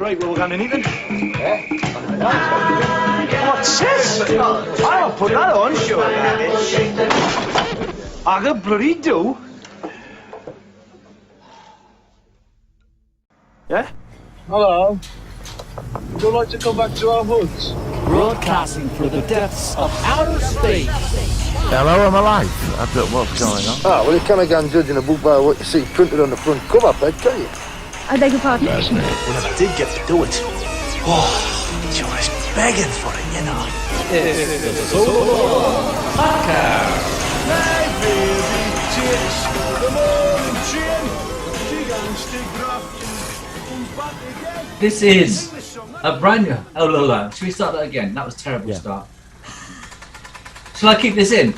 Right, well, we're going anything? Yeah. What's this? I'll put that on, sure. I got bloody do. Yeah? Hello. Would you like to come back to our hoods? Broadcasting through the depths of outer space. Hello, I'm alive. I don't know what's going on. Well, you can't go and judging a book by what you see printed on the front cover, Peg, can you? I beg your pardon? Fascinating. We never did get to do it. Oh, she was begging for it, you know. It's the Solo Podcast. Hey, baby, cheers. The morning train. She gonna stick rough and comes back again. This is a brand new... Oh, Lola. Should we start that again? That was a terrible start. Shall I keep this in?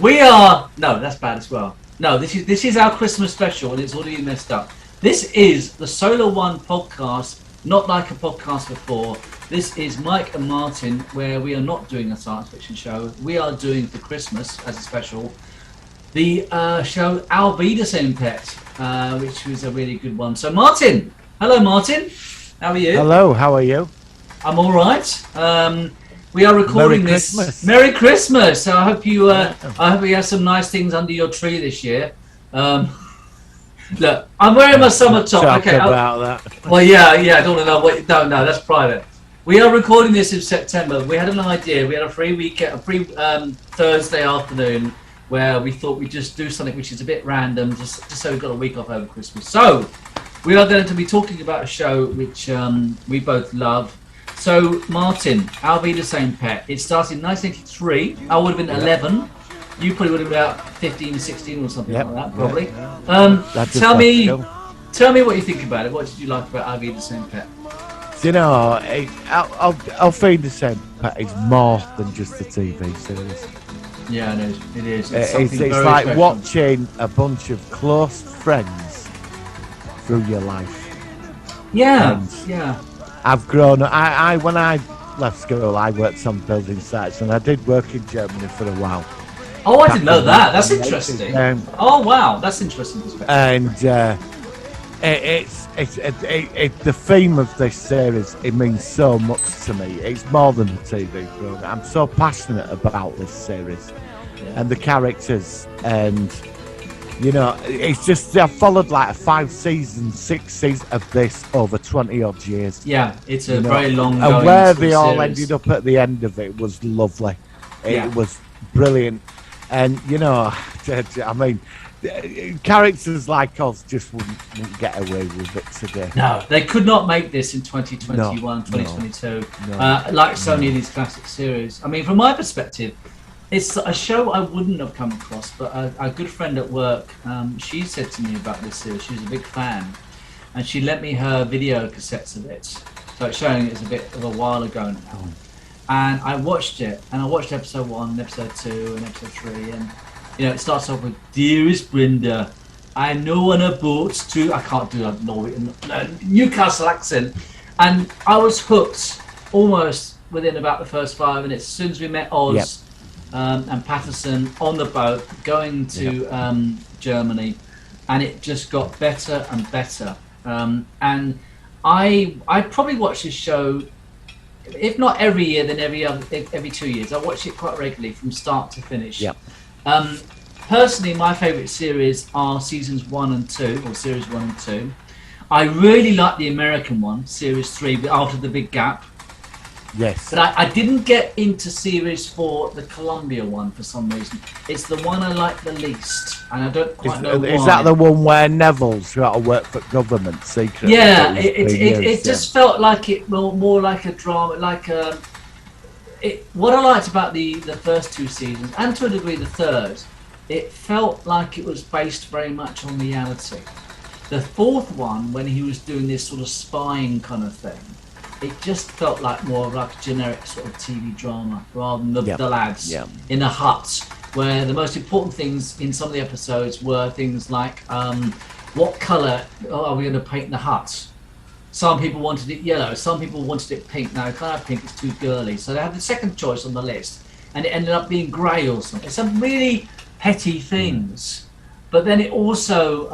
We are... No, that's bad as well. No, this is our Christmas special and it's already messed up. This is the Solar One podcast, not like a podcast before. This is Mike and Martin, where we are not doing a science fiction show. We are doing for Christmas as a special the show Auf Wiedersehen, which was a really good one. So Martin, hello Martin, how are you? Hello, how are you? I'm all right. We are recording Merry this. Christmas. Merry Christmas! So I hope you have some nice things under your tree this year. Look, I'm wearing my summer top. Talk Okay. about that. Well, yeah. I don't want to know what. No, that's private. We are recording this in September. We had an idea. We had a free Thursday afternoon where we thought we'd just do something which is a bit random, just so we've got a week off over Christmas. So we are going to be talking about a show which we both love. So Martin, Auf Wiedersehen Pet. It started in 1983. I would have been 11. You probably would have been about 15, 16 or something like that, probably. Tell me what you think about it. What did you like about Auf Wiedersehen Pet? You know, Auf Wiedersehen Pet is more than just a TV series. Yeah, it is. It's special. like watching a bunch of close friends through your life. Yeah, And yeah. I've grown up. When I left school, I worked on building sites, and I did work in Germany for a while. Oh, I didn't know that. That's interesting. Oh, wow, that's interesting perspective. And it's the theme of this series. It means so much to me. It's more than a TV program. I'm so passionate about this series and the characters, and you know, it's just I've followed like 5 seasons, 6 seasons of this over 20 odd years. Yeah, it's a very long. And where they all ended up at the end of it was lovely. It was brilliant. And, you know, I mean, characters like us just wouldn't get away with it today. No, they could not make this in 2021, 2022, like so many of these classic series. I mean, from my perspective, it's a show I wouldn't have come across, but a good friend at work, she said to me about this series. She was a big fan, and she lent me her video cassettes of it. So it's showing it's a bit of a while ago now. And I watched it, and I watched episode 1, episode 2, and episode 3, and you know, it starts off with, "Dearest Brenda, I know on a boat to..." I can't do that Newcastle accent, and I was hooked almost within about the first 5 minutes. As soon as we met Oz and Patterson on the boat going to Germany, and it just got better and better. And I probably watch this show, if not every year, then every 2 years. I watch it quite regularly from start to finish. Personally, my favourite series are seasons 1 and 2, or series 1 and 2. I really like the American one, series 3, but after the big gap. Yes. But I didn't get into series 4, the Columbia one, for some reason. It's the one I like the least, and I don't quite know why. Is that the one where Neville's got to work for government secretly? Yeah, it just felt like it more like a drama, like a... what I liked about the first 2 seasons, and to a degree the third, it felt like it was based very much on reality. The 4th one, when he was doing this sort of spying kind of thing, it just felt like more of like a generic sort of TV drama rather than the lads in a hut, where the most important things in some of the episodes were things like what colour are we going to paint the hut? Some people wanted it yellow, some people wanted it pink. Now, I can't have pink, it's too girly. So they had the second choice on the list, and it ended up being grey or something. Some really petty things. But then it also,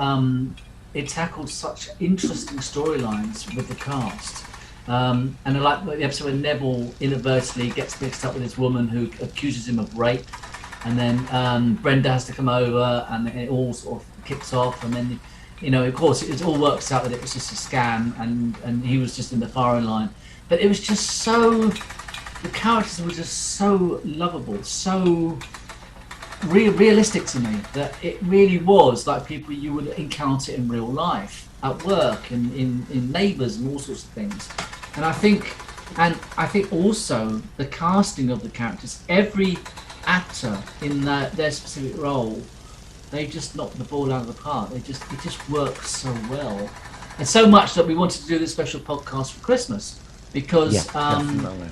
it tackled such interesting storylines with the cast. And I like the episode where Neville inadvertently gets mixed up with this woman who accuses him of rape, and then Brenda has to come over, and it all sort of kicks off, and then, you know, of course, it all works out that it was just a scam, and he was just in the firing line. But it was just so, the characters were just so lovable, so realistic to me, that it really was like people you would encounter in real life, at work, and in neighbours and all sorts of things. And I think also the casting of the characters, every actor in their specific role, they just knocked the ball out of the park. It just works so well, and so much that we wanted to do this special podcast for Christmas, because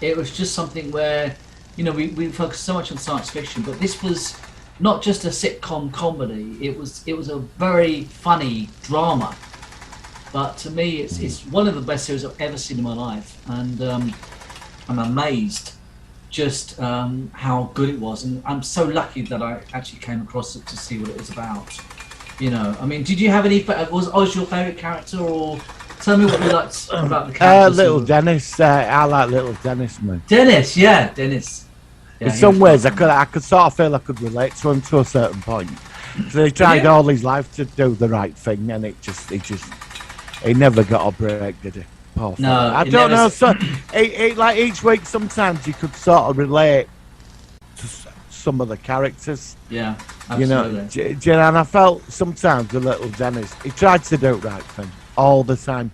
it was just something where, you know, we focused so much on science fiction, but this was not just a sitcom comedy. It was a very funny drama. But to me, it's one of the best series I've ever seen in my life, and I'm amazed just how good it was, and I'm so lucky that I actually came across it to see what it was about. You know, I mean, did you have any? Was Oz your favourite character, or tell me what you liked about the characters? Little Dennis. I like Little Dennis, man. Dennis, yeah, Dennis. Yeah, in some ways, I could sort of feel I could relate to him to a certain point. So he tried all his life to do the right thing, and he never got a break, did he? Poor no, fella. I don't know. So, like each week, sometimes you could sort of relate to some of the characters. Yeah, absolutely. You know, and I felt sometimes the Little Dennis, he tried to do the right thing all the time.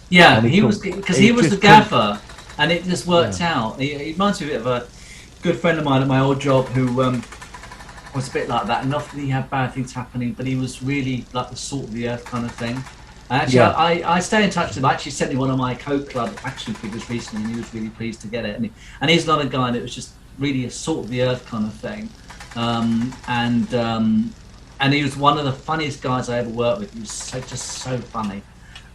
Yeah, he was the gaffer, and it just worked out. He reminds me a bit of a good friend of mine at my old job who was a bit like that, and often he had bad things happening, but he was really like the salt of the earth kind of thing. Actually, I stay in touch with him. I actually sent him one of my Coke Club action figures recently, and he was really pleased to get it. And he's another guy that was just really a salt of the earth kind of thing. And he was one of the funniest guys I ever worked with. He was just so funny.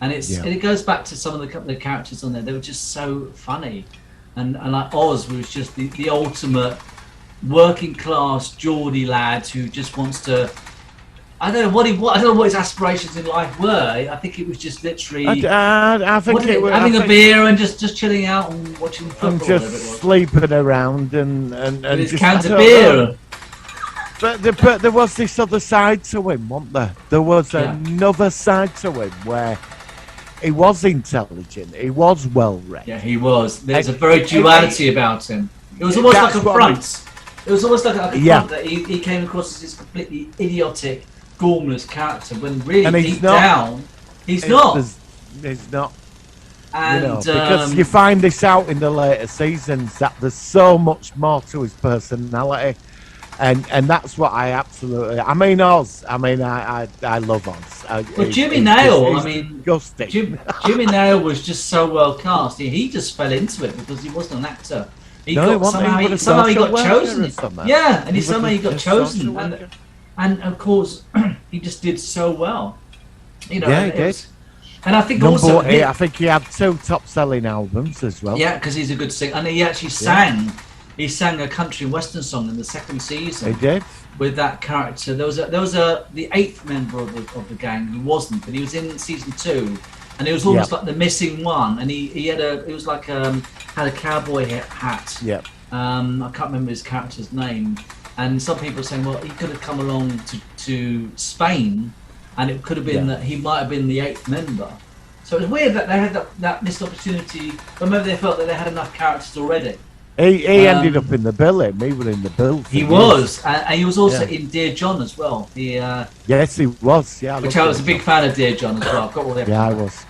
And it goes back to some of the characters on there. They were just so funny. And like Oz was just the ultimate working class Geordie lad who just wants to, I don't know what his aspirations in life were. I think it was just literally I think having a beer and just chilling out and watching football. And just sleeping around and with his just cans of beer. But there was this other side to him, wasn't there? There was another side to him where he was intelligent, he was well-read. Yeah, he was. There's a very duality about him. It was almost like a front. It was almost like a front that he came across as this completely idiotic, gormless character, when really deep down, he's not. He's not. And, you know, because you find this out in the later seasons, that there's so much more to his personality. And that's what I absolutely. I mean, Oz. I mean, I love Oz. But Jimmy Nail. I mean, Jimmy Nail was just so well cast. He just fell into it because he wasn't an actor. Somehow he got chosen. Yeah, and he got chosen, and of course he just did so well. You know, yeah, he did. And I think I think he had 2 top-selling albums as well. Yeah, because he's a good singer, and he actually sang. Yeah. He sang a country and western song in the 2nd season. He did. With that character, there was the 8th member of the gang who wasn't, but he was in season 2, and he was almost like the missing one. And he had had a cowboy hat. Yeah. I can't remember his character's name. And some people are saying, well, he could have come along to Spain, and it could have been that he might have been the 8th member. So it was weird that they had that missed opportunity, but maybe they felt that they had enough characters already. He ended up in the bill. He was in the bill. He was, and he was also in Dear John as well. Yes, he was. Yeah, which I was a big fan of Dear John as well. I've got all the episodes. Yeah, I was.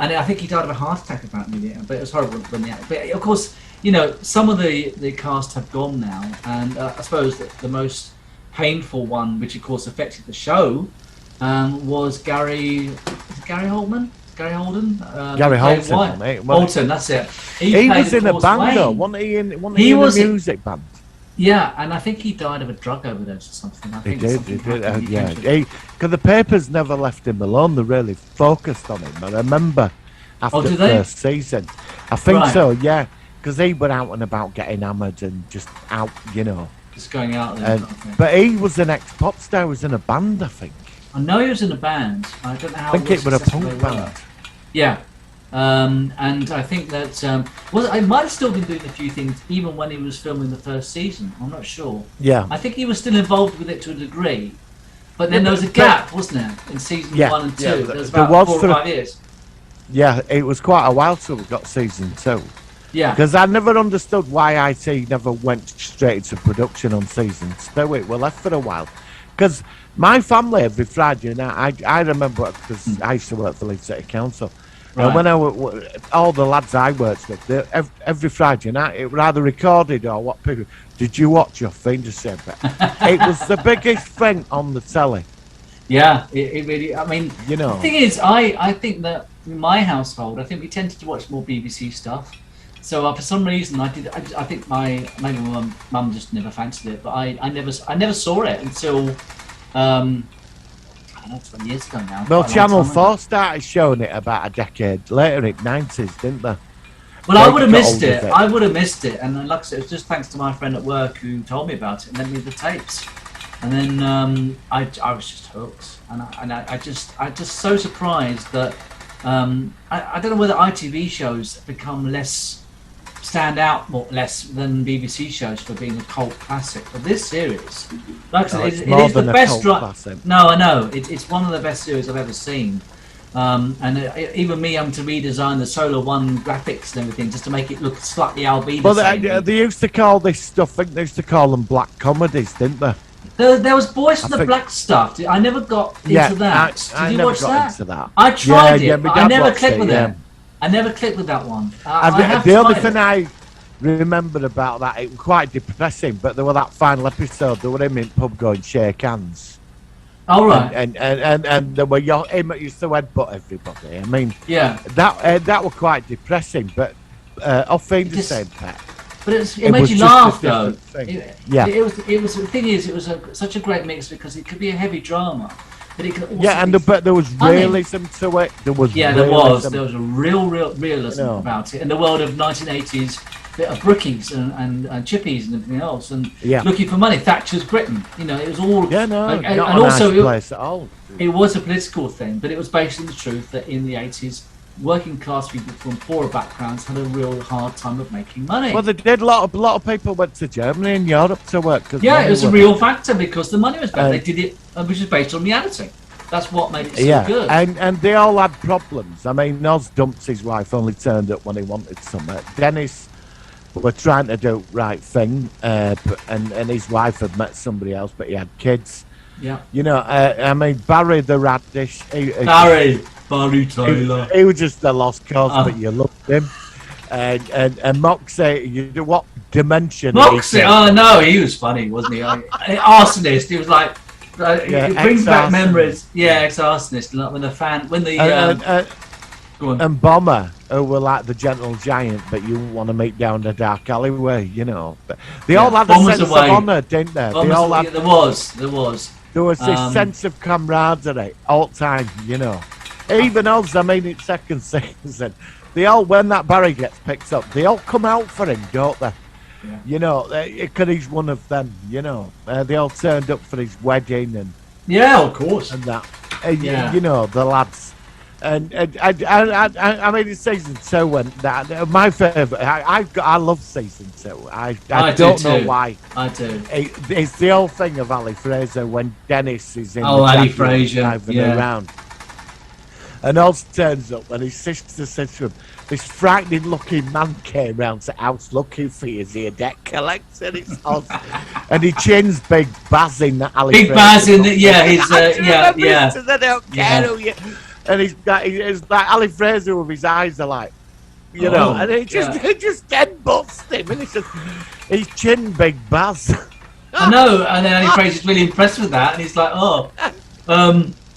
And I think he died of a heart attack apparently. But it was horrible when But of course, you know, some of the cast have gone now, and I suppose that the most painful one, which of course affected the show, was Gary Oldman. Gary Holden? Gary Holden, mate. Holden, that's it. He was in a band, though. Wasn't he in a music band? Yeah, and I think he died of a drug overdose or something. I think he did. Yeah, because the papers never left him alone. They really focused on him. I remember after the first season. I think so, yeah. Because he went out and about getting hammered and just out, you know. Just going out there. But he was an ex-pop star. He was in a band, I think. I know he was in a band. I don't know how. I think it was a punk band. Yeah, And I think that I might have still been doing a few things even when he was filming the first season. I'm not sure. Yeah. I think he was still involved with it to a degree, but then there was a gap, wasn't there, in season 1 and 2? Yeah, there was there about was 4 or 5 years. Yeah, it was quite a while till we got season 2. Yeah. Because I never understood why IT never went straight into production on season 2. It were left for a while. Because my family every Friday night, I remember, because I used to work for Leeds City Council, and when all the lads I worked with, every Friday night, it was either recorded or what people, did you watch Auf Wiedersehen? It was the biggest thing on the telly. Yeah, it really, I mean, you know. The thing is, I think that in my household, I think we tended to watch more BBC stuff. So for some reason, I think maybe my mum just never fancied it, but I never saw it until, I don't know, 20 years ago now. Well, Channel 4 started showing it about a decade later, in the 90s, didn't they? Well, I would have missed it. I would have missed it, and like I said, it was just thanks to my friend at work who told me about it and lent me the tapes. And then I was just hooked, and I just so surprised that I don't know whether ITV shows have become stand out less than BBC shows for being a cult classic. But this series, like I said, it is the best classic. No, I know it's one of the best series I've ever seen. And even me having to redesign the Solar One graphics and everything just to make it look slightly albedo. Well, they used to call this stuff. I think they used to call them black comedies, didn't they? There was Boys from the Black stuff. I never got into that. Did you watch that? I tried it, but I never clicked with it. I never clicked with that one. The only thing I remembered about that, it was quite depressing, but there was that final episode, they were him in pub going shake hands. All right. And there were him that used to headbutt everybody. I mean, yeah, that was quite depressing, but Auf Wiedersehen, Pet. But it made you laugh though. It was the thing is, it was such a great mix because it could be a heavy drama, but it could also but there was realism to it. There was there was a real realism about it in the world of 1980s. Bit of brookies and chippies and everything else, and looking for money. Thatcher's Britain, it was all. Yeah, no, and not a also nice place at all. It was a political thing, but it was based on the truth that in the 80s, working class people from poorer backgrounds had a real hard time of making money. Well, they did. A lot of people went to Germany and Europe to work. It was a real factor because the money was better. They did it, which is based on reality. That's what made it so good. And they all had problems. I mean, Oz dumped his wife, only turned up when he wanted something. Dennis were trying to do the right thing, and his wife had met somebody else, but he had kids. Yeah. I mean, Barry the Radish. Barry Taylor. He was just a lost cause, but you loved him. And Moxie, what dimension? Moxie, no, he was funny, wasn't he? Arsonist. He was like, it brings back memories. Yeah, ex-arsonist. Like when the go on. And Bomber, who were like the gentle giant, but you want to meet down the dark alleyway, But they all had a sense of honour, didn't they? There was. There was this sense of camaraderie all the time, Even us, I mean, it's second season. They all, when that Barry gets picked up, they all come out for him, don't they? Yeah. Because he's one of them, They all turned up for his wedding and... Yeah, of course. And that. The lads. And I mean, it's season 2 when my favourite. I love season 2. I don't know why. I do. It's the whole thing of Ali Fraser when Dennis is in the Ali Fraser driving around, and Oz turns up and his sister says to him, "This frightening-looking man came round to house looking for you. Is he a debt collector?" It's Oz, and he chins Big Baz in that Ali. Big Baz in he's I don't care who you. And it's like Ali Fraser with his eyes are like, and he just dead butts him, and he's chin Big Baz. I know, and then Ali Fraser's really impressed with that, and he's like,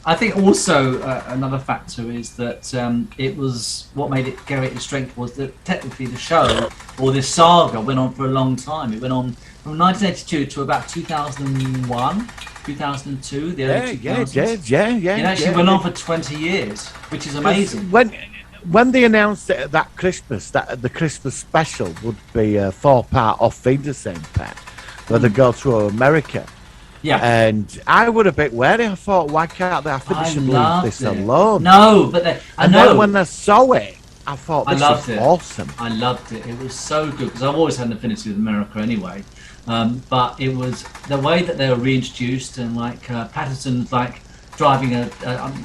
I think also another factor is that it was what made it go its strength was that technically the show or this saga went on for a long time. It went on from 1982 to about 2001. 2002, the early 2000s. It actually went on for 20 years, which is amazing. When they announced it that Christmas, that the Christmas special would be a 4-part Auf Wiedersehen pack, where they go through America. Yeah. And I would have been wary. I thought, why can't they? I think they should leave this alone. No, but then when I saw it, I thought I this loved is it. awesome. I loved it. It was so good because I've always had an affinity with America anyway. But it was the way that they were reintroduced, and like Patterson's like driving a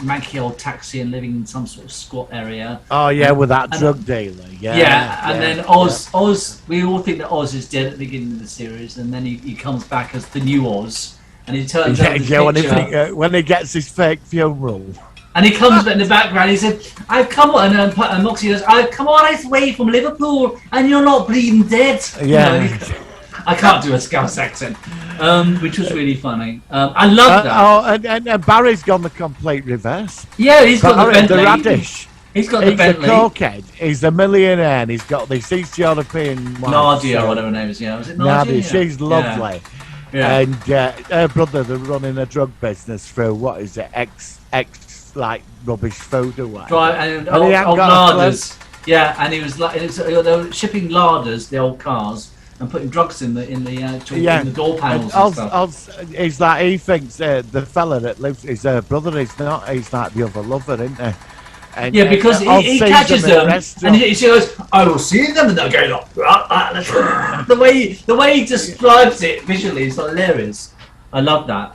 manky old taxi and living in some sort of squat area. Oh yeah, with that drug dealer. Yeah. And then Oz. We all think that Oz is dead at the beginning of the series, and then he comes back as the new Oz, and he turns out when he gets his fake funeral. And he comes in the background. He said, "I've come on," and Moxie goes, "I've come all this way from Liverpool, and you're not bleeding dead." Yeah. You know, I can't do a Scouse accent, which was really funny. I love that. And Barry's gone the complete reverse. Yeah, he's got the Bentley. The radish. He's got the Bentley. He's a cokehead. He's a millionaire. And he's got this East European wife. Nadia, or whatever her name is. Yeah, was it Nadia? Nadia. She's lovely. Yeah. And her brother, they're running a drug business through what is it? X like rubbish food or what? And old larders. Yeah, and he was like, they were shipping larders, the old cars, and putting drugs in the door panels and stuff. He's like, he thinks the fella that lives is her brother. He's not. He's like the other lover, isn't he? And, yeah, because he catches them, and he goes, "I will see them," and they're going like the way he describes it visually is hilarious. I love that.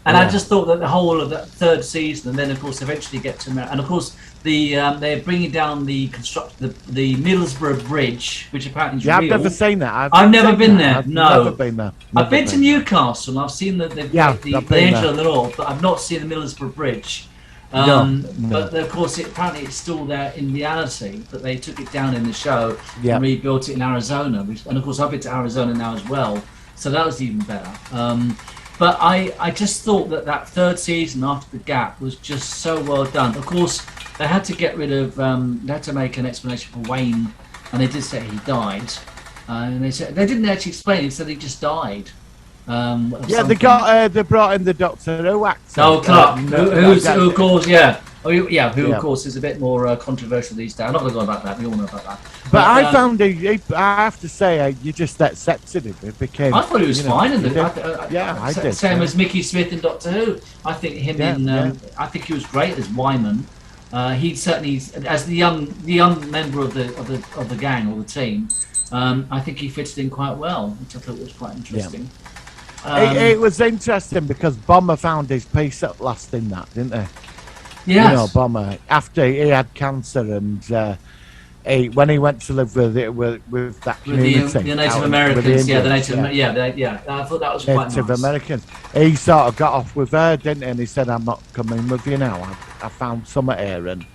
And I just thought that the whole of that third season, and then of course eventually get to America, and of course they're bringing down the Middlesbrough Bridge, which apparently is real. I've never seen that. I've never been there. I've no, never been there. I've been to Newcastle, and I've seen the Angel of the North, but I've not seen the Middlesbrough Bridge. No. But of course, apparently it's still there in reality, but they took it down in the show and rebuilt it in Arizona. And of course, I've been to Arizona now as well, so that was even better. But I just thought that third season after the gap was just so well done. Of course, they had to get rid of, they had to make an explanation for Wayne, and they did say he died. And they said they didn't actually explain it; they said he just died. They brought in the Doctor Who actor. Oh, Clark, who of course, of course is a bit more controversial these days. I'm not going to go about that. We all know about that. But I found I have to say, you just accepted him. It became. I thought he was fine in I did. Same as Mickey Smith in Doctor Who. I think I think he was great as Wyman. He certainly, as the young member of the gang or the team. I think he fitted in quite well, which I thought was quite interesting. It was interesting because Bomber found his peace at last in that, didn't he? Yes. You know, Bomber, after he had cancer and when he went to live with that community. With the Native Americans, I thought that was quite Native nice. Americans. He sort of got off with her, didn't he? And he said, "I'm not coming with you now. I found something here." And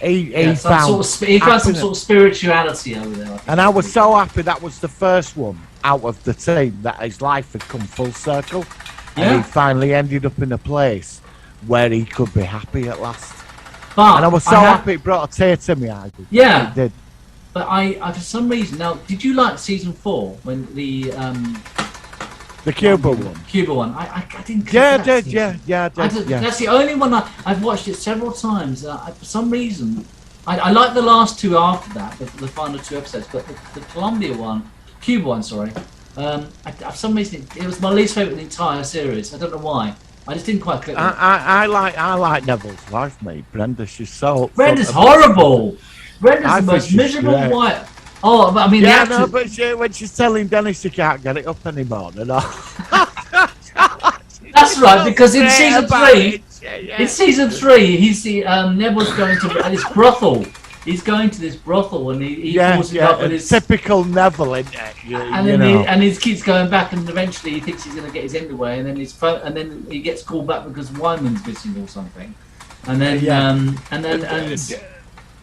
he found some sort of spirituality over there. And I was so happy that was the first one out of the team that his life had come full circle. Yeah. And he finally ended up in a place where he could be happy at last. And I was so happy it brought a tear to my eye. Yeah. It did. But I for some reason, now, did you like season 4 when the Cuba one? Cuba one. I didn't. Yeah, I did. Yeah. That's the only one I've watched it several times. For some reason, I like the last two after that, the final 2 episodes. But the Cuba one, sorry. For some reason, it was my least favourite in the entire series. I don't know why. I just didn't quite click. I like Neville's wife, mate. Brenda, she's so. Brenda's horrible. Brenda's the most miserable wife. Oh, but I mean, but when she's telling Dennis she can't get it up anymore, and all. That's right, because in season 3, he's Neville's going to this brothel. He's going to this brothel, and he falls in love with his typical Neville, isn't it? And he keeps going back, and eventually he thinks he's going to get his end away, and then and then he gets called back because Wyman's missing or something, and then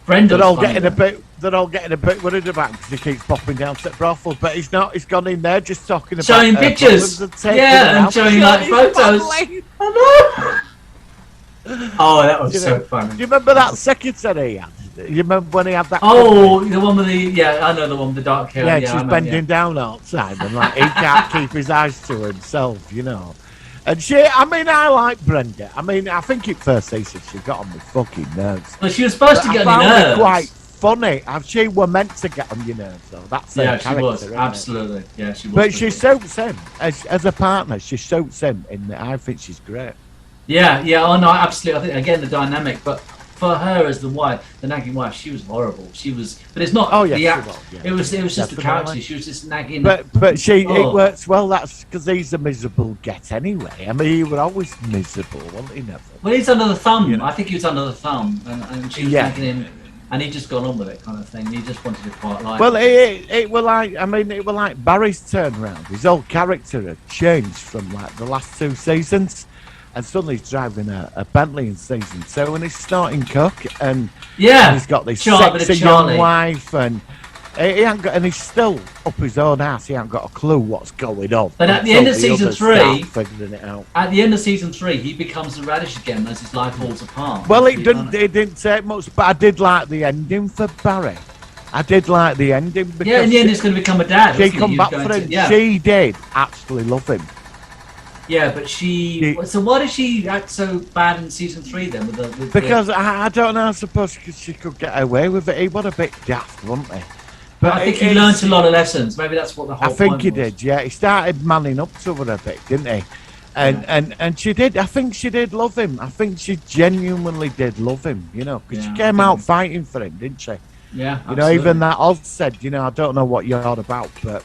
Brenda. They're all getting a bit worried about him because he keeps popping down to the brothel, but he's not. He's gone in there just talking about showing pictures, and showing like photos. I know. Oh, that was so funny. Do you remember that secretary he had? You remember when he had that? Oh, the one with I know the one with the dark hair. Yeah, she's bending down all the time, and like he can't keep his eyes to himself, you know. And I like Brenda. I mean, I think at first season she got on my fucking nerves. Well, she was supposed to get on your nerves. Quite funny. She were meant to get on your nerves, though. That's her character. She was absolutely. Yeah, she was. But she suits him as a partner. She suits him, I think she's great. Yeah. Oh no, absolutely. I think again the dynamic, but for her as the wife, the nagging wife, she was horrible. She was, but it's not. Oh, yeah, the she act. was, yeah. It was just the Definitely. character. She was just nagging. But it Oh. works well. That's because he's a miserable get anyway. I mean, he was always miserable, wasn't he? Never. Well, he's under the thumb. You know. I think he was under the thumb, and she was Yeah. nagging him, and he just got on with it, kind of thing. He just wanted to quite like. Well, it was like, I mean, it was like Barry's turnaround. His whole character had changed from like the last 2 seasons, and suddenly he's driving a Bentley in season 2, and he's snorting coke, and yeah, he's got this Bit of sexy Charlie. young wife, and he ain't got, and he's still up his own ass. He ain't got a clue what's going on. But at the until end of the season others 3, start figuring it out. At the end of season 3, he becomes a radish again as his life falls apart. Well, Let's it be honest. didn't take much, but I did like the ending for Barry. I did like the ending because Yeah, in the end, he's going to become a dad. she wasn't he? come He was back going for to- him. yeah. She did actually love him. Yeah, but she. So why did she act so bad in season 3 then? With Because I don't know, I suppose because she could get away with it. He was a bit daft, wasn't he? But I think he learnt a lot of lessons. Maybe that's what the whole I think point he was. did, yeah. He started manning up to her a bit, didn't he? And she did. I think she did love him. I think she genuinely did love him, you know, because Yeah, she I came think- out fighting for him, didn't she? Yeah, You know, even that Oz said, you know, I don't know what you're on about, but,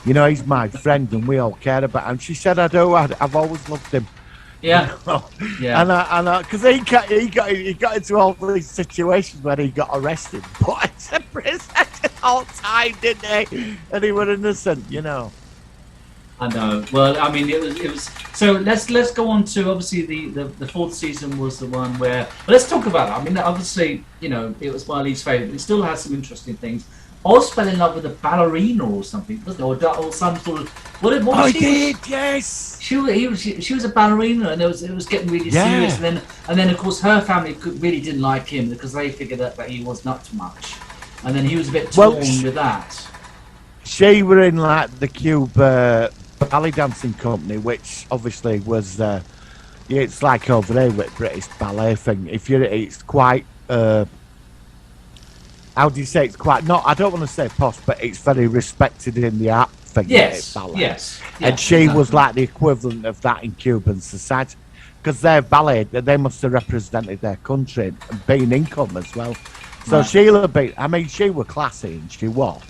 you know, he's my friend and we all care about him. She said, I've always loved him. Yeah, yeah. And because he got into all these situations when he got arrested, but it's a prison all time, didn't he? And he was innocent, you know. I know. Well, I mean, it was. So let's go on to obviously the 4th season was the one where. But let's talk about it. I mean, obviously, you know, it was my least favorite. It still has some interesting things. Oz fell in love with a ballerina or something, wasn't it? Or some sort of. What was I she? did, yes. She was a ballerina, and it was getting really Yeah. serious. And then of course her family really didn't like him because they figured that he was not too much, and then he was a bit torn with that. She were in like the Cube ballet dancing company, which obviously was it's like over there with British ballet thing. It's quite how do you say, it's quite not, I don't want to say posh, but it's very respected in the art thing. Yes, ballet. yes. And she was like the equivalent of that in Cuban society, because their ballet, they must have represented their country and been income as well. So Right. Sheila beat, I mean, she was classy, and she was.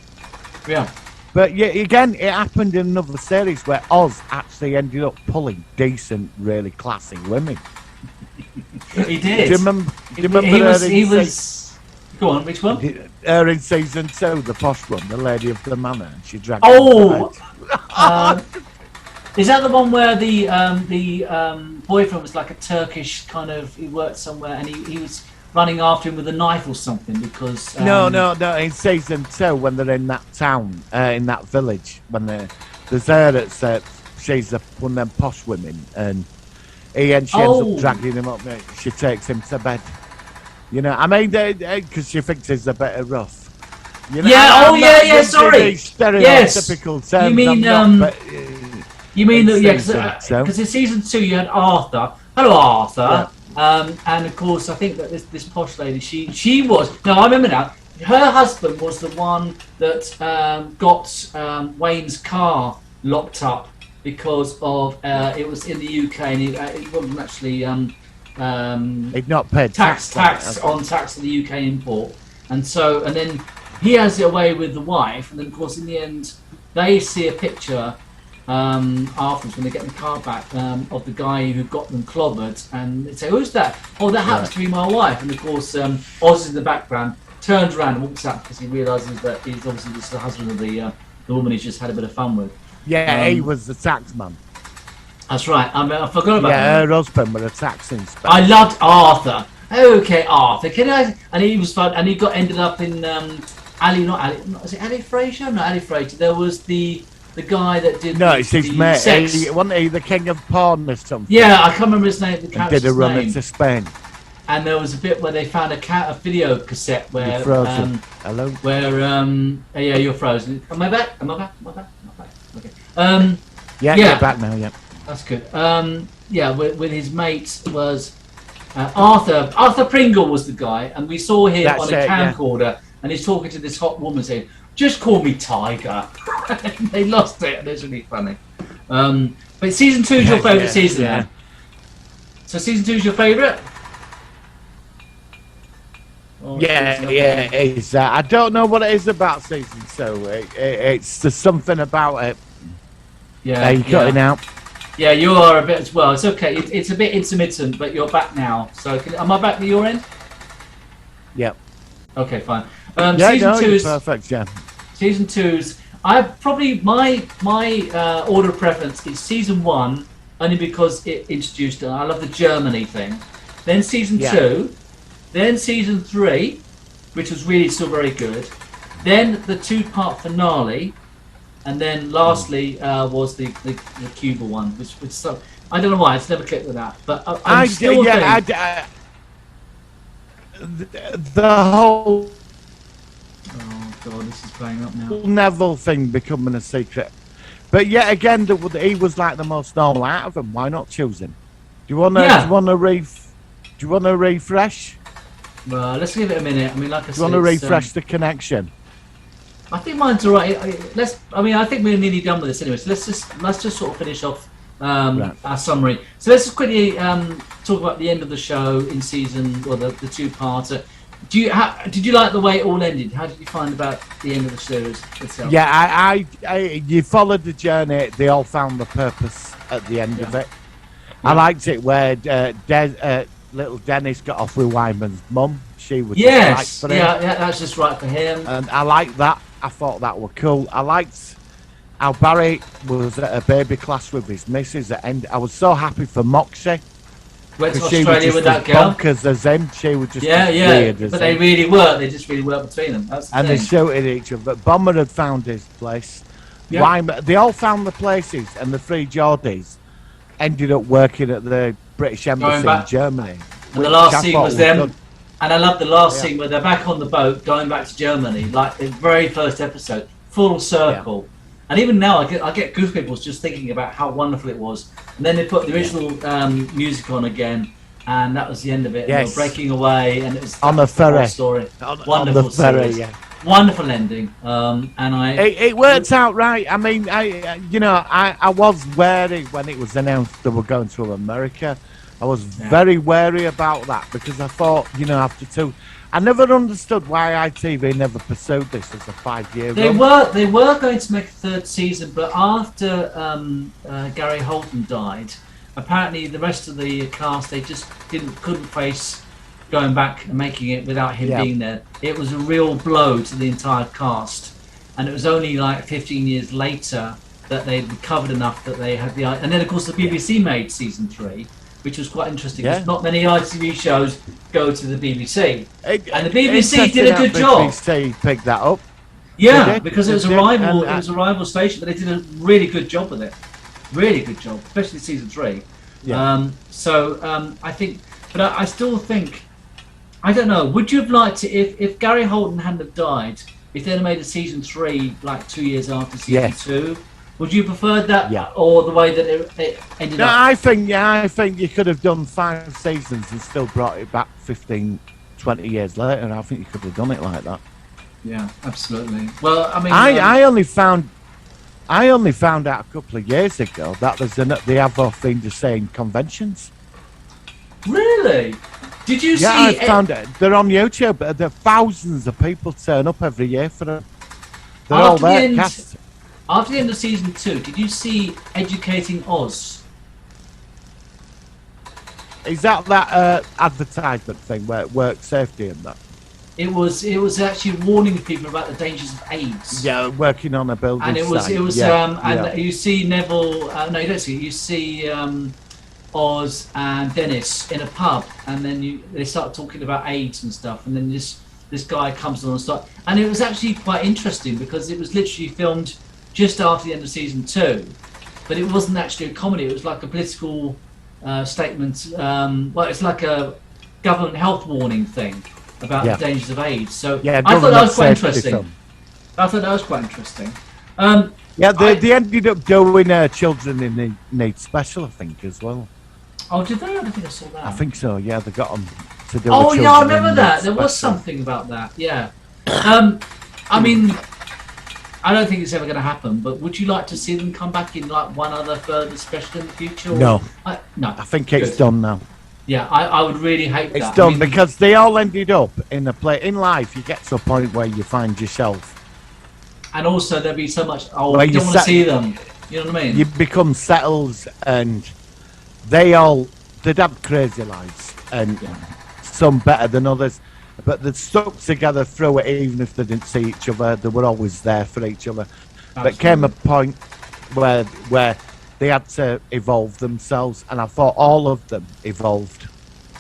Yeah. But yeah, again, it happened in another series where Oz actually ended up pulling decent, really classy women. He did. Do you remember? He her was. in He was. Go on. Which one? her in season 2, the posh one, the lady of the manor, and she dragged. Oh. Is that the one where the boyfriend was like a Turkish kind of? He worked somewhere and he was running after him with a knife or something because. No. In season 2, when they're in that town, in that village, when there's her that's she's one of them posh women, and she ends up dragging him up. She takes him to bed. You know, I mean, because she thinks he's a bit rough. You know, Yeah. I'm not using Sorry. these stereotypical terms. You mean I'm not, but, You mean that? in Yeah, season two. because in season 2 you had Arthur. Hello, Arthur. And of course, I think that this posh lady, she was. No, I remember now. Her husband was the one that got Wayne's car locked up because of it was in the UK and it wasn't actually he'd not paid tax on the UK import, and then he has it away with the wife, and then of course in the end they see a picture afterwards when they get the car back of the guy who got them clobbered, and they say, "Who's that?" "Oh, that happens to be my wife." And of course Oz in the background turns around and walks out because he realises that he's obviously just the husband of the woman he's just had a bit of fun with. Yeah, he was the tax man. That's right. I forgot about that. Yeah, her husband was a tax inspector. I loved Arthur. Okay, Arthur. Can I? And he was fun. And he ended up in is it Ali Fraser? No, Ali Fraser. There was the guy that did. No, it's his the mate. sex. Wasn't he the king of porn or something? Yeah, I can't remember his name. The And character's did a run name. into Spain. And there was a bit where they found a video cassette where You're frozen. Hello? where yeah, you're frozen. Am I back? Okay. Yeah, yeah. you're back now, yeah. That's good. Yeah, with his mate was Arthur. Arthur Pringle was the guy, and we saw him That's on a it, yeah. camcorder, and he's talking to this hot woman saying, "Just call me Tiger." And they lost it, and it's really funny. But season 2 is your favourite season, yeah. then? So season 2 is your favourite? Or Yeah, yeah, it is. I don't know what it is about season 2. It's just something about it. Yeah, Are you cutting out? Yeah, you are a bit as well. It's okay. It's a bit intermittent, but you're back now. So am I back at your end? Yep. Okay, fine. Yeah, Season no, 2's perfect. Yeah. Season 2's. I probably my order of preference is season 1, only because it introduced. I love the Germany thing. Then season 2, then season 3, which was really still very good. Then the 2-part finale. And then lastly was the Cuba one, which so I don't know why it's never clicked with that, but I still think the whole oh god, this is playing up now. Neville thing becoming a secret, but yet again, he was like the most normal out of them. Why not choose him? Do you want to refresh? Well, let's give it a minute. I mean, like I said, do you want to refresh the connection? I think mine's alright. I think we're nearly done with this anyway. So let's just sort of finish off our summary. So let's just quickly talk about the end of the show in season, or the 2-parter. Did you like the way it all ended? How did you find about the end of the series itself? Yeah, I you followed the journey. They all found the purpose at the end of it. I liked it where little Dennis got off with Wyman's mum. She was just right for him. Yeah, that's just right for him. And I liked that. I thought that were cool. I liked how Barry was at a baby class with his missus at end. I was so happy for Moxie. Went to Australia with that girl. Bonkers as him. She was just weird as but they really were. They just really worked between them. That's the thing. They shouted at each other. But Bomber had found his place. Yeah. Wyman, they all found the places, and the 3 Geordies ended up working at the British Embassy in Germany. And the last scene was them. Good. And I love the last scene where they're back on the boat going back to Germany, like the very first episode, full circle. Yeah. And even now, I get goosebumps just thinking about how wonderful it was. And then they put the original music on again, and that was the end of it. Yes. And they were breaking away, and it was on the ferry story. Wonderful on the ferry, series. Wonderful ending. It worked out right. I mean, I was wary when it was announced they were going to America. I was very wary about that because I thought, after 2, I never understood why ITV never pursued this as a 5-year run. They were going to make a 3rd season, but after Gary Holden died, apparently the rest of the cast they just couldn't face going back and making it without him being there. It was a real blow to the entire cast, and it was only like 15 years later that they recovered enough that they had and then of course the BBC made season 3. Which was quite interesting because not many ITV shows go to the BBC, and the BBC did a good job. BBC picked that up. Yeah, because it was a rival. It was a rival station, but they did a really good job with it. Really good job, especially season 3. Yeah. I think, but I still think, I don't know. Would you have liked to if Gary Holden hadn't have died? If they'd have made a season 3 like 2 years after season 2? Would you prefer that, or the way that it ended up? I think you could have done 5 seasons and still brought it back 15, 20 years later. And I think you could have done it like that. Yeah, absolutely. Well, I mean, I only found out a couple of years ago that they have thing to say in conventions. Really? Did you see? Yeah, I found it. They're on YouTube. There are thousands of people turn up every year for them. They're all there. Cast. After the end of season 2, did you see Educating Oz? Is that advertisement thing where it work safety and that? It was actually warning people about the dangers of AIDS. Yeah, working on a building. And and you see Neville. No, you don't see. You see Oz and Dennis in a pub, and then they start talking about AIDS and stuff, and then this guy comes on and starts. And it was actually quite interesting because it was literally filmed just after the end of season 2, but it wasn't actually a comedy. It was like a political statement. It's like a government health warning thing about the dangers of AIDS. So I thought that was quite interesting. They ended up doing children in need special, I think, as well. Oh, did they? I don't think I saw that. I think so. Yeah, they got them to do. Oh, yeah, I remember that. There was something about that. Yeah. I mean, I don't think it's ever going to happen, but would you like to see them come back in like one other further special in the future? No. No. I think it's done now. Yeah, I would really hate It's that. done because they all ended up in a play. In life, you get to a point where you find yourself. And also, there'd be so much. Oh, Where you you don't want to set- see them. You know what I mean? You become settled, and they'd have crazy lives, and some better than others, but they'd stuck together through it, even if they didn't see each other. They were always there for each other. But it came a point where they had to evolve themselves, and I thought all of them evolved.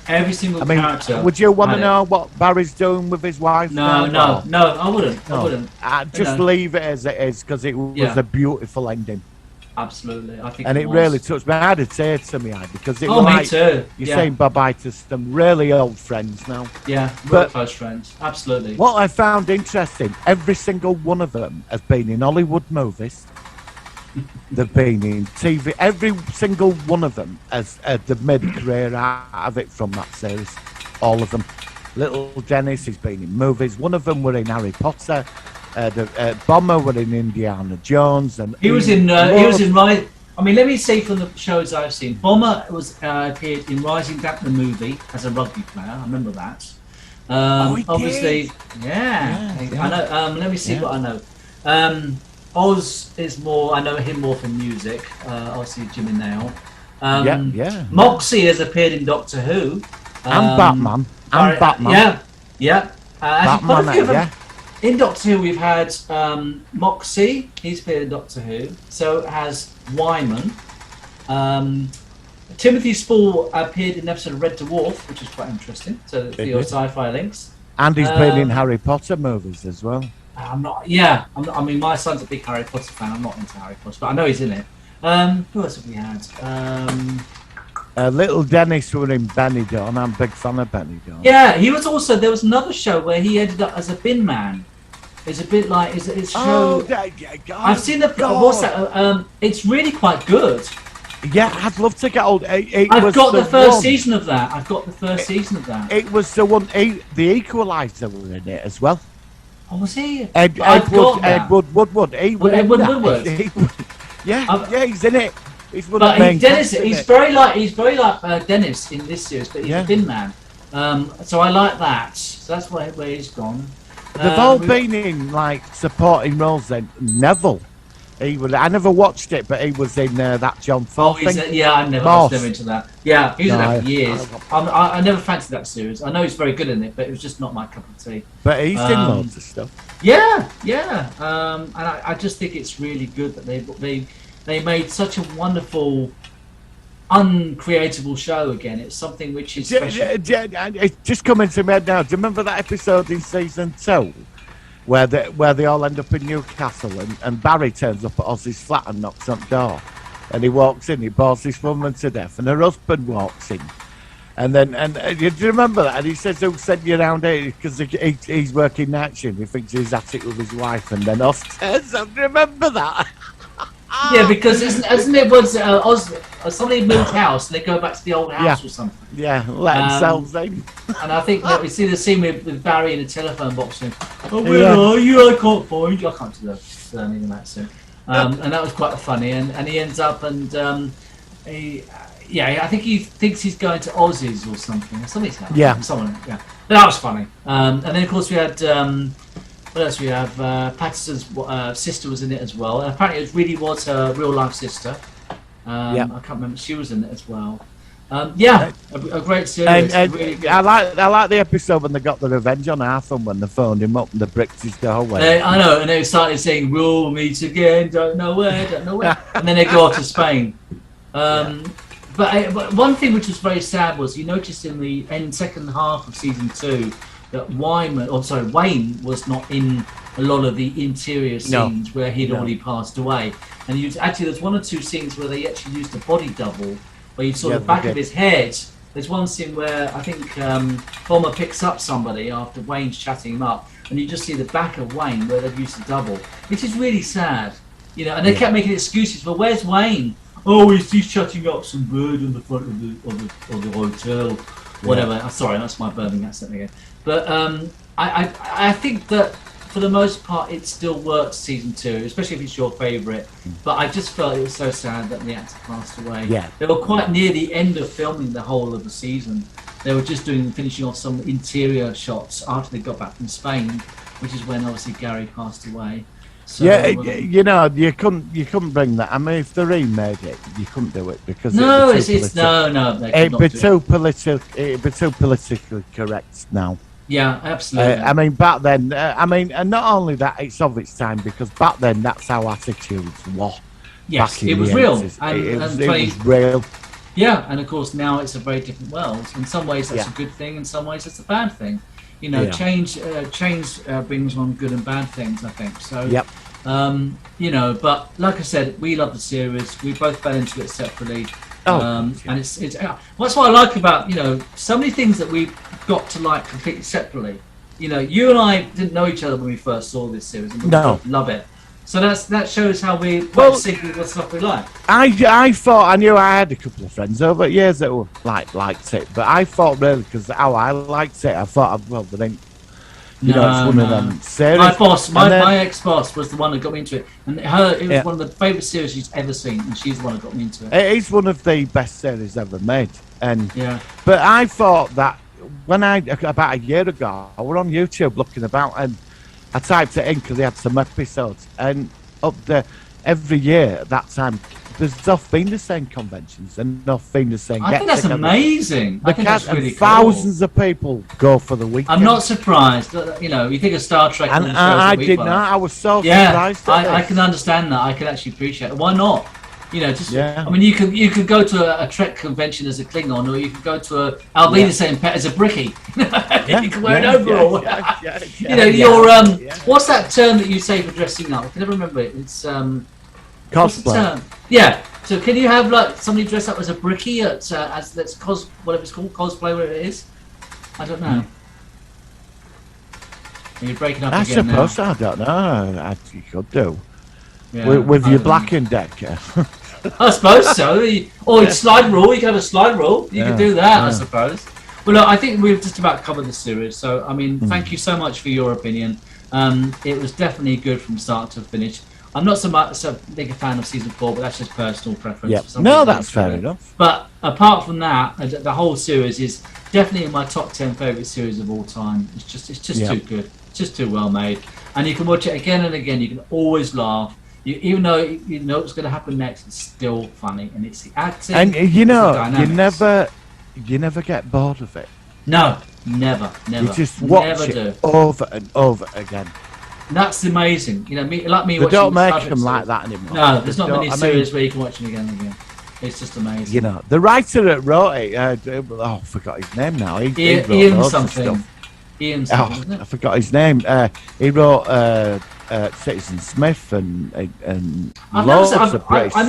Every single character. Would you want to had it. know what Barry's doing with his wife? No, now? I wouldn't. No. I wouldn't. Just No. leave it as it is, because it was a beautiful ending. Absolutely, I think. And it was. really touched me. I had a tear to me eye, because it Oh, was me like too. you're saying bye-bye to some really old friends now. Yeah, But- very close friends. Absolutely. What I found interesting, every single one of them has been in Hollywood movies. They've been in TV. Every single one of them has they've made a career out of it from that series. All of them. Little Dennis has been in movies. One of them were in Harry Potter. The Bomber were in Indiana Jones, and He was in Rise. I mean, let me say from the shows I've seen, Bomber appeared in Rising Up the movie as a rugby player. I remember that. He Obviously, did. yeah. Yeah. I know. Let me see what I know. Oz is more. I know him more from music. Obviously, Jimmy Nail. Yeah. Moxie has appeared in Doctor Who. And Batman. And Batman. Yeah. Actually, quite a few of them. Yeah. In Doctor Who, we've had Moxie. He's appeared in Doctor Who. So has Wyman. Timothy Spall appeared in an episode of Red Dwarf, which is quite interesting. So for your sci-fi links. And he's been in Harry Potter movies as well. I'm not. Yeah. I mean, my son's a big Harry Potter fan. I'm not into Harry Potter, but I know he's in it. Who else have we had? Little Dennis were in Benidorm. I'm a big fan of Benidorm. Yeah, he was also. There was another show where he ended up as a bin man. It's a bit like it's a show. I've seen the. What's that? It's really quite good. Yeah, I'd love to get old. I've got the first season of that. It was the one. The Equalizer were in it as well. Oh, was he? Edward Woodward. Edward Woodward. Yeah, he's in it. He's one But of the main Dennis, cast in he's it. very like Dennis in this series, but he's a bin man. So I like that. So that's where he's gone. They've all been in like supporting roles. Then Neville, I never watched it, but he was in that John Ford thing. I was never into that. Yeah, he was in that for years. I never fancied that series. I know he's very good in it, but it was just not my cup of tea. But he's in loads of stuff. Yeah. And I just think it's really good that they made such a wonderful, uncreatable show again. It's something which is special. It's just coming to my head now. Do you remember that episode in season 2 where they all end up in Newcastle and Barry turns up at Ozzy's flat and knocks on the door, and he walks in, he bores his woman to death, and her husband walks in, and do you remember that? And he says, "Who sent you around here?" Because he's working night shift. He thinks he's at it with his wife, and then Oz turns up. Do you remember that? Yeah, because isn't it was somebody moved house and they go back to the old house or something? Yeah, let themselves in. And I think that we see the scene with Barry in the telephone box saying, "Oh, where are you? I can't find you." I can't do the surname in that scene. And that was quite funny. And he ends up and I think he thinks he's going to Ozzy's or something. Something's happening. Yeah. But that was funny. And then of course we had. What else we have? Patterson's sister was in it as well. And apparently it really was her real life sister. I can't remember. She was in it as well. A great series. And really good. I like the episode when they got the revenge on Arthur when they phoned him up and they bricked his doorway. I know, and they started saying, "We'll meet again, don't know where," and then they go off to Spain. But one thing which was very sad was you noticed in the second half of season 2 that Wayne was not in a lot of the interior scenes where he'd already passed away. And there's one or two scenes where they actually used a body double, where you saw the back of his head. There's one scene where I think Bomber picks up somebody after Wayne's chatting him up, and you just see the back of Wayne where they've used a double, which is really sad. And they kept making excuses for where's Wayne? Oh, he's chatting up some bird in the front of the hotel. Whatever. Sorry, that's my Birmingham accent again. But I think that for the most part, it still works season 2, especially if it's your favourite. But I just felt it was so sad that the actor passed away. Yeah. They were quite near the end of filming the whole of the season. They were just finishing off some interior shots after they got back from Spain, which is when obviously Gary passed away. So, you know, you couldn't bring that. I mean, if they remade it, you couldn't do it because no, it'd be too politically correct now. Yeah, absolutely. I mean, back then, and not only that, it's of its time because back then that's how attitudes were. Yes, it was real. It was real. Yeah, and of course now it's a very different world. In some ways that's a good thing, in some ways it's a bad thing. You know, change brings on good and bad things, I think. So, you know, but like I said, we love the series. We both fell into it separately. And it's that's what I like about, you know, so many things that we got to like completely separately. You know, you and I didn't know each other when we first saw this series, and we love it. So that shows how we sync with the stuff we like. I thought I knew I had a couple of friends over years that were liked it, but I thought really because how I liked it, I thought they didn't. You know, it's one of them series. My boss, my ex-boss was the one that got me into it, and it was one of the favourite series she's ever seen, and she's the one that got me into it. It is one of the best series ever made, and but I thought that when about a year ago, I was on YouTube looking about, and I typed it in because they had some episodes, and up there every year at that time, there's not been the same conventions and not been the same. I think that's amazing. I think that's really thousands of people go for the weekend. I'm not surprised. You know, you think of Star Trek, and I did not. I was so surprised. I can understand that. I can actually appreciate it. Why not? You know, just I mean, you could go to a Trek convention as a Klingon, or you could go to a Auf Wiedersehen pet as a Brickie. You can wear an overall. You know, your what's that term that you say for dressing up? I can never remember it. It's cosplay. Yeah. So can you have like somebody dress up as a Brickie at whatever it's called, cosplay, whatever it is? I don't know. You're breaking up again now. I don't know. You could do. With your Black and Decker. I suppose so. Or slide rule. You can have a slide rule. You can do that, I suppose. Well, look, I think we've just about covered the series. So, I mean, thank you so much for your opinion. It was definitely good from start to finish. I'm not so big a fan of season 4, but that's just personal preference. No, that's fair enough. But apart from that, the whole series is definitely in my top 10 favourite series of all time. It's just too good. It's just too well made. And you can watch it again and again. You can always laugh. Even though you know what's going to happen next, it's still funny, and it's the acting. And you know, you never get bored of it. No, never. You just watch it over and over again. And that's amazing. You know, me they don't make them like that anymore. No, there's not many series where you can watch them again and again. It's just amazing. You know, the writer that wrote it, I forgot his name now. Ian something. Ian something, isn't it? I forgot his name. He wrote Citizen Smith and loads of British. I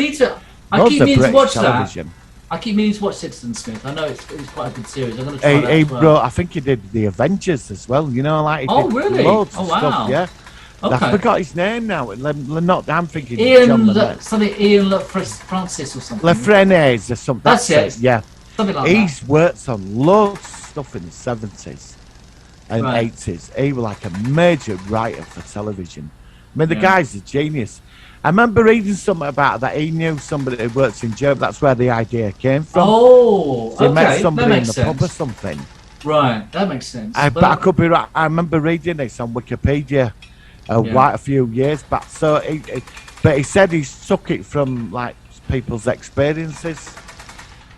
keep meaning to watch television. That. I keep meaning to watch Citizen Smith. I know it's quite a good series. I'm going to try that as well. I think he did the Avengers as well. You know, like really? Loads wow. Stuff, yeah. Okay. I forgot his name now. I'm thinking Ian Francis or something. Lefrenes or something. That's it. Yeah. Something like He's worked on loads of stuff in the 70s and 80s. He was like a major writer for television. I mean, the guy's a genius. I remember reading something about that. He knew somebody who works in Germany. That's where the idea came from. Oh, so he met somebody in the pub or something. Right, that makes sense. But I could be right. I remember reading this on Wikipedia quite a few years back. So, but he said he took it from like people's experiences.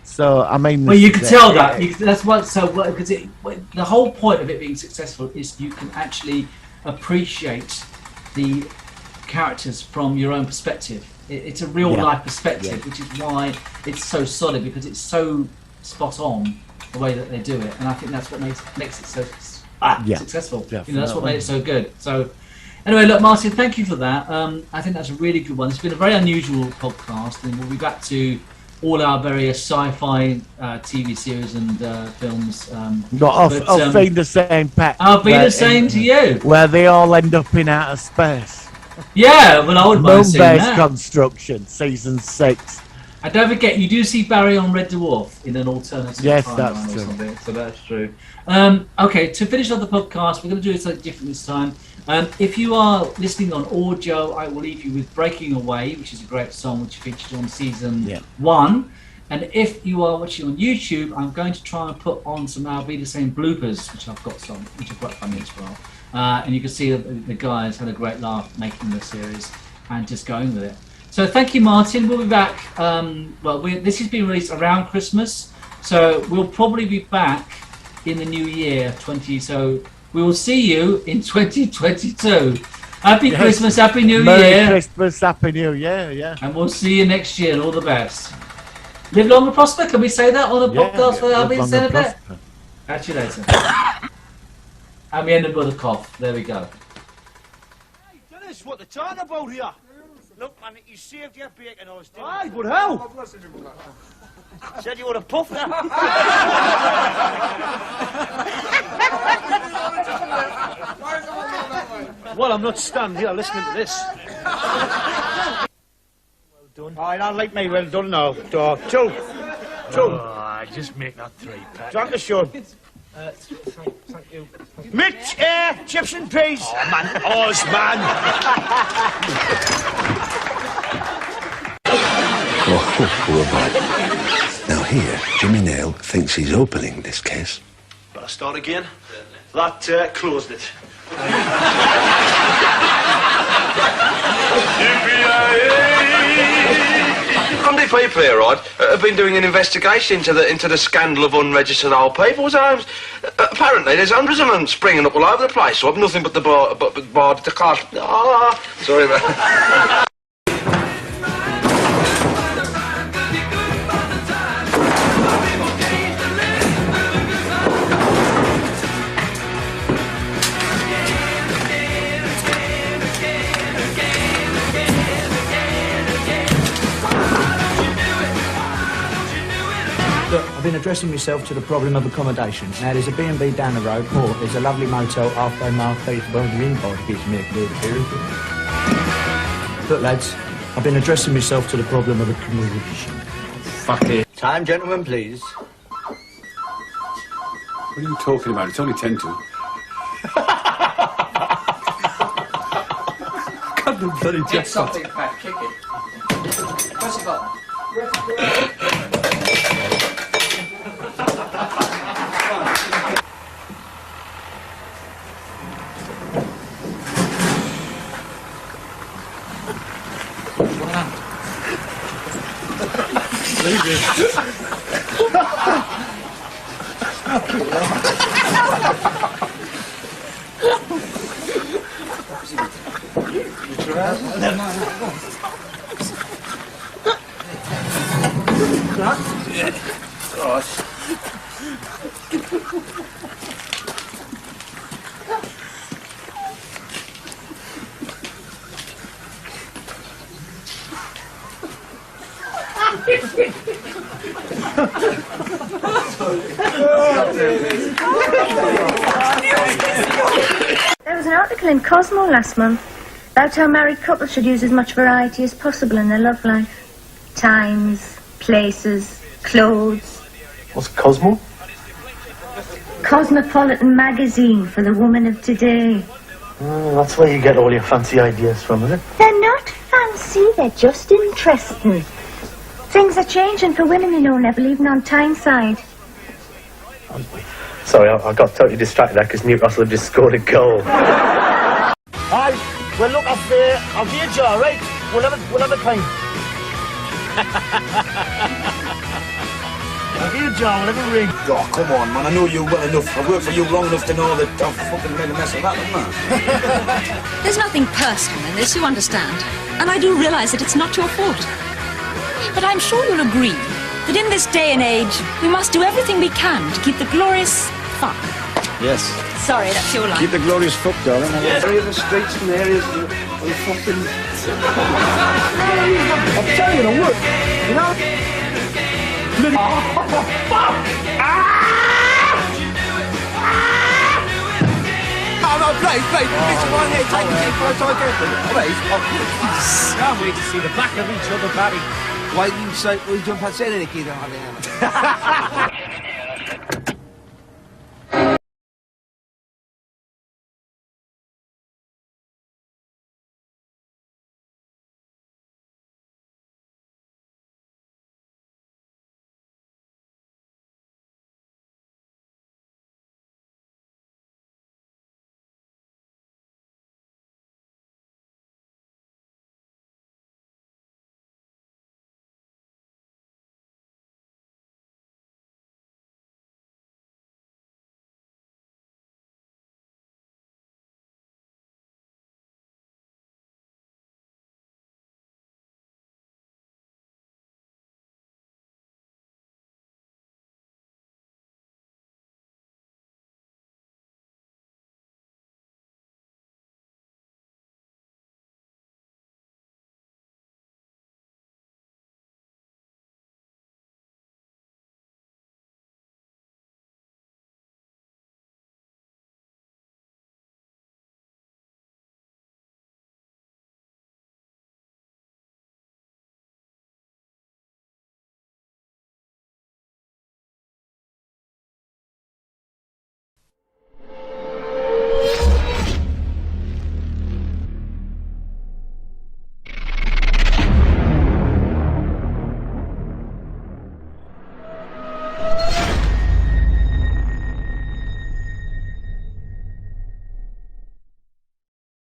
So I mean, well, you can tell that. That's what. So because the whole point of it being successful is you can actually appreciate the characters from your own perspective. It's a real life perspective, which is why it's so solid, because it's so spot on the way that they do it, and I think that's what makes it so successful. Definitely. You know, that's what made it so good. So anyway, look, Martin, thank you for that. I think that's a really good one. It's been a very unusual podcast, and we'll be back to all our various sci-fi TV series and films. Auf Wiedersehen, Pat. Auf Wiedersehen to you. Where they all end up in outer space. Yeah, well, I would mind seeing that. Moon-based construction, season 6. And don't forget, you do see Barry on Red Dwarf in an alternative timeline that's or true. something. So that's true. Okay, to finish off the podcast, we're going to do it slightly different this time. If you are listening on audio, I will leave you with Breaking Away, which is a great song which featured on season 1. And if you are watching on YouTube, I'm going to try and put on some Auf Wiedersehen bloopers, which I've got some, which are quite funny as well. And you can see that the guys had a great laugh making the series and just going with it. So thank you, Martin. We'll be back. This has been released around Christmas, so we'll probably be back in the new year, So we will see you in 2022. Happy Christmas, Happy New Year. Merry Christmas, Happy New Year, yeah. And we'll see you next year, and all the best. Live long and prosper. Can we say that on a podcast for I've been saying a bit? Catch you later. And we end up with a cough. There we go. Hey, Dennis, what they're talking about here? Look, man, you saved your bacon, I was doing. Aye, but how? Said you would have puffed that. Well, I'm not standing here listening to this. Well done. Aye, not like me, well done now. Dog. Two. Oh, just make that 3 pack. Drunk the show. Thank you. Mitch, chips and peas. Oh, man. Oz, man. Oh, poor boy. Now here, Jimmy Nail thinks he's opening this case. Better start again. That closed it. People here, right, have been doing an investigation into the scandal of unregistered old people's homes. Apparently, there's hundreds of them springing up all over the place. So I've nothing but the bar to cast. Sorry, man. Look, I've been addressing myself to the problem of accommodation. Now, there's a B&B down the road, or there's a lovely motel halfway mile east of the Empire to get me a clear appearance. Look, lads, I've been addressing myself to the problem of accommodation. Fuck it. Time, gentlemen, please. What are you talking about? It's only 10 to. Cut the bloody jet something, Pat. Kick it. Press the button. There was an article in Cosmo last month about how married couples should use as much variety as possible in their love life. Times, places, clothes. What's Cosmo? Cosmopolitan magazine for the woman of today. Oh, that's where you get all your fancy ideas from, is it? They're not fancy, they're just interesting. Things are changing for women, you know, Neville, even on Tyneside. Sorry, I got totally distracted there because Newcastle have just scored a goal. Aye, well, look, I'll give you a jar, right? We'll have a pint. I'll give you a jar, we'll have a ring. Oh, come on, man, I know you well enough. I've worked for you long enough to know that I've fucking made a mess of that, haven't I? There's nothing personal in this, you understand. And I do realise that it's not your fault. But I'm sure you'll agree that in this day and age, we must do everything we can to keep the glorious fuck. Yes. Sorry, that's your line. Keep the glorious fuck, darling. Yes. Area of the streets and areas of the fucking... I'm telling you, it'll work, you know? Oh, fuck! Oh, no, please, it's right here, take it in for a time, please. Can't wait to see the back of each other, Barry. Why didn't you say, well, you don't have to say anything,